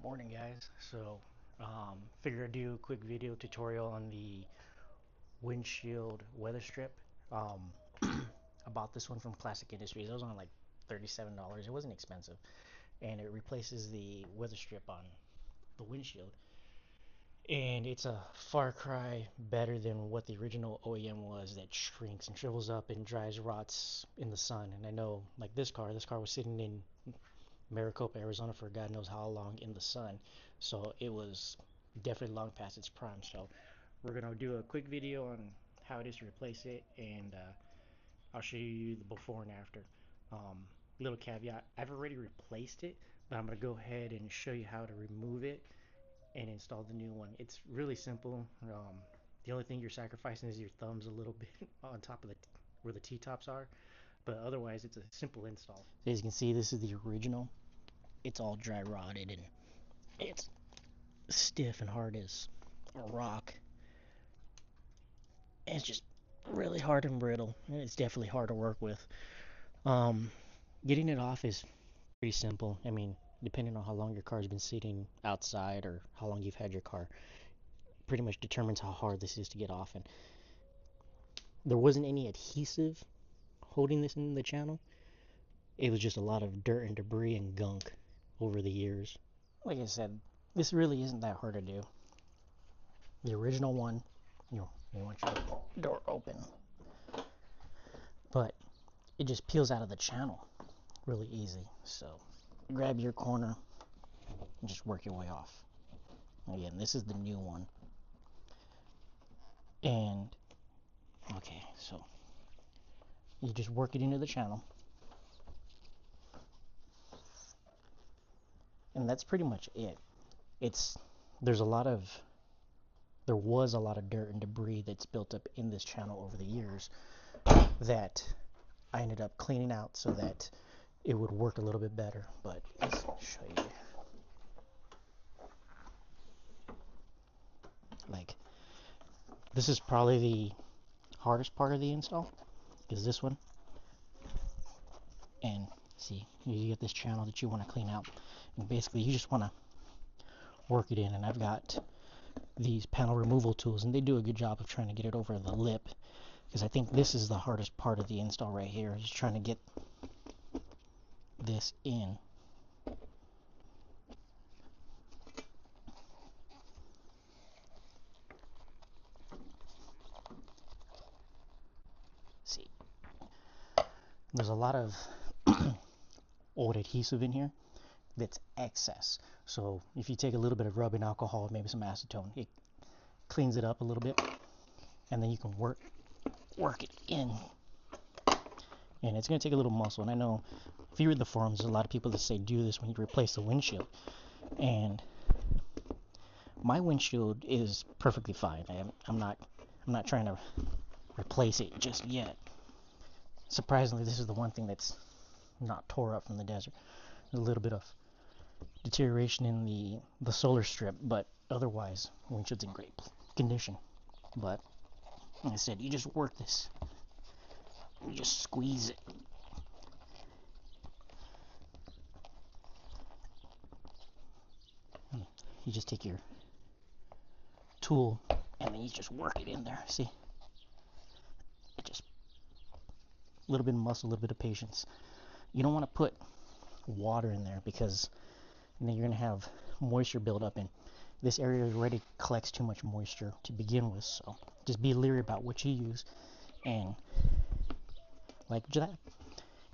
Morning, guys. Figure I'd do a quick video tutorial on the windshield weather strip. Um, I bought this one from Classic Industries. It was on like $37. It wasn't expensive, and it replaces the weather strip on the windshield. And it's a far cry better than what the original OEM was that shrinks and shrivels up and dries rots in the sun. And I know, like this car was sitting in Maricopa, Arizona for God knows how long in the sun. So it was definitely long past its prime. So we're going to do a quick video on how it is to replace it, and I'll show you the before and after. Little caveat, I've already replaced it, but I'm going to go ahead and show you how to remove it and install the new one. It's really simple. The only thing you're sacrificing is your thumbs a little bit on top of where the T-tops are, but otherwise it's a simple install. So as you can see, this is the original. It's all dry rotted and it's stiff and hard as a rock. And it's just really hard and brittle, and it's definitely hard to work with. Um, Getting it off is pretty simple. I mean, depending on how long your car's been sitting outside or how long you've had your car, pretty much determines how hard this is to get off. And there wasn't any adhesive holding this in the channel. It was just a lot of dirt and debris and gunk over the years. Like I said, this really isn't that hard to do. The original one, you want your door open, but it just peels out of the channel really easy. So grab your corner and just work your way off. Again, this is the new one. And okay, so you just work it into the channel, and that's pretty much it. It's there's a lot of there was a lot of dirt and debris that's built up in this channel over the years that I ended up cleaning out so that it would work a little bit better. But let's show you. Like, this is probably the hardest part of the install, is this one. And see, you get this channel that you want to clean out, and basically you just want to work it in. And I've got these panel removal tools, and they do a good job of trying to get it over the lip, because I think this is the hardest part of the install right here, is trying to get this in. See, there's a lot of old adhesive in here that's excess. So if you take a little bit of rubbing alcohol, maybe some acetone, it cleans it up a little bit, and then you can work it in. And it's going to take a little muscle. And I know if you read the forums, there's a lot of people that say do this when you replace the windshield. And my windshield is perfectly fine. I'm not trying to replace it just yet. Surprisingly, this is the one thing that's not tore up from the desert. A little bit of deterioration in the solar strip, but otherwise, the windshield's in great condition. But like I said, you just work this. You just squeeze it. You just take your tool and then you just work it in there. See? It just a little bit of muscle, a little bit of patience. You don't want to put water in there because then you're going to have moisture build up, and this area already collects too much moisture to begin with. So just be leery about what you use, and like that,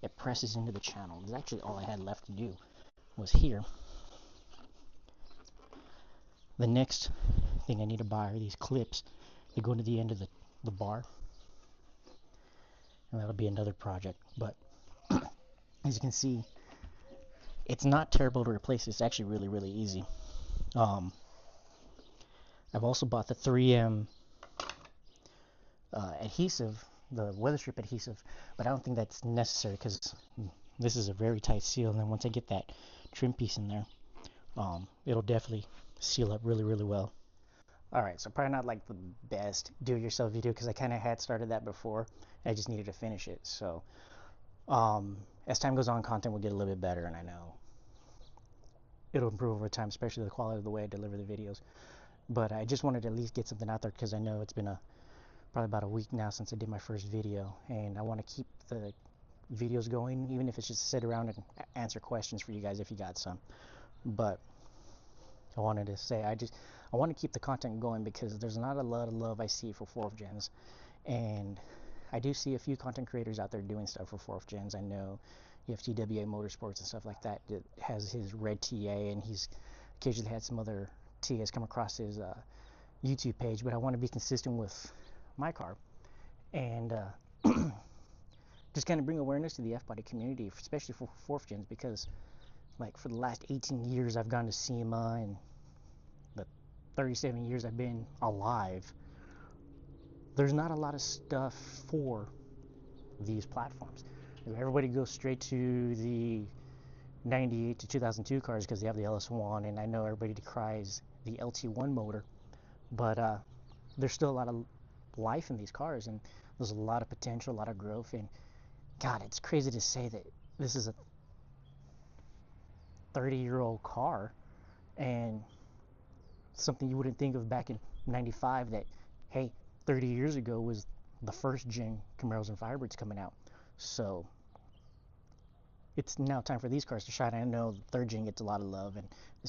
it presses into the channel. It's actually all I had left to do was here. The next thing I need to buy are these clips that go into the end of the bar, and that'll be another project. But as you can see, it's not terrible to replace. It's actually really, really easy. I've also bought the 3M adhesive, the weather strip adhesive, but I don't think that's necessary because this is a very tight seal, and then once I get that trim piece in there, it'll definitely seal up really, really well. Alright, so probably not like the best do-it-yourself video because I kind of had started that before. I just needed to finish it. So as time goes on, content will get a little bit better, and I know it'll improve over time, especially the quality of the way I deliver the videos. But I just wanted to at least get something out there because I know it's been probably about a week now since I did my first video, and I want to keep the videos going, even if it's just to sit around and answer questions for you guys if you got some. But I wanted to say I want to keep the content going because there's not a lot of love I see for 4th gens, and I do see a few content creators out there doing stuff for 4th gens. I know you have TWA Motorsports and stuff like that that has his red TA, and he's occasionally had some other TAs come across his YouTube page, but I want to be consistent with my car and just kind of bring awareness to the F-body community, especially for 4th gens, because like for the last 18 years I've gone to SEMA, and the 37 years I've been alive, there's not a lot of stuff for these platforms. Everybody goes straight to the 98 to 2002 cars because they have the LS1, and I know everybody decries the LT1 motor, but there's still a lot of life in these cars, and there's a lot of potential, a lot of growth. And God, it's crazy to say that this is a 30-year-old car, and something you wouldn't think of back in 95 that, hey, 30 years ago was the first gen Camaros and Firebirds coming out. So it's now time for these cars to shine. I know the 3rd gen gets a lot of love, and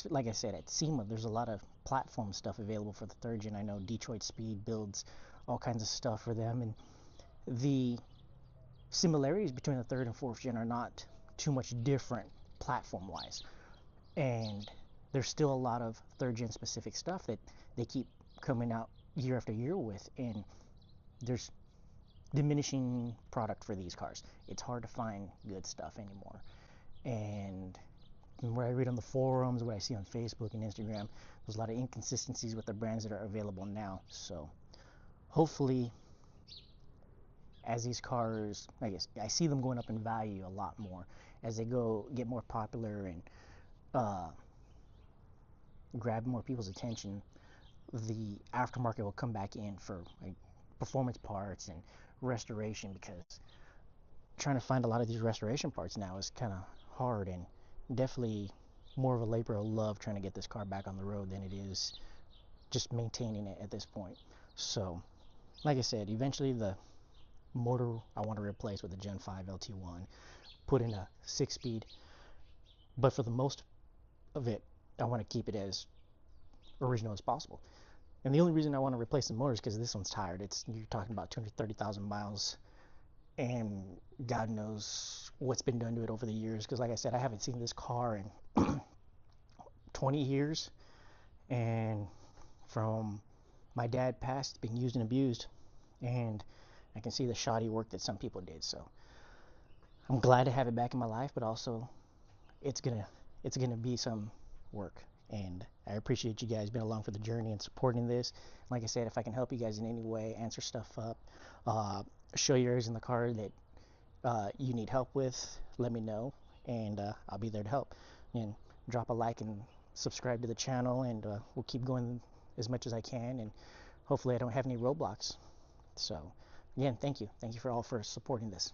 like I said, at SEMA there's a lot of platform stuff available for the 3rd gen. I know Detroit Speed builds all kinds of stuff for them, and the similarities between the 3rd and 4th gen are not too much different platform wise, and there's still a lot of 3rd gen specific stuff that they keep coming out year after year with, and there's diminishing product for these cars. It's hard to find good stuff anymore, and what I read on the forums, what I see on Facebook and Instagram, there's a lot of inconsistencies with the brands that are available now. So hopefully, as these cars, I guess I see them going up in value a lot more as they get more popular and grab more people's attention. The aftermarket will come back in for like performance parts and restoration, because trying to find a lot of these restoration parts now is kind of hard, and definitely more of a labor of love trying to get this car back on the road than it is just maintaining it at this point. So like I said, eventually the motor I want to replace with a Gen 5 LT1, put in a 6-speed, but for the most of it I want to keep it as original as possible. And the only reason I want to replace the motor is because this one's tired. You're talking about 230,000 miles, and God knows what's been done to it over the years. Because like I said, I haven't seen this car in 20 years, and from my dad passed, it's been used and abused, and I can see the shoddy work that some people did. So I'm glad to have it back in my life, but also it's gonna be some work, and I appreciate you guys being along for the journey and supporting this. Like I said, if I can help you guys in any way, answer stuff up, show you areas in the car that you need help with, let me know, and I'll be there to help. And drop a like and subscribe to the channel, and we'll keep going as much as I can, and hopefully I don't have any roadblocks. So again, thank you for all for supporting this.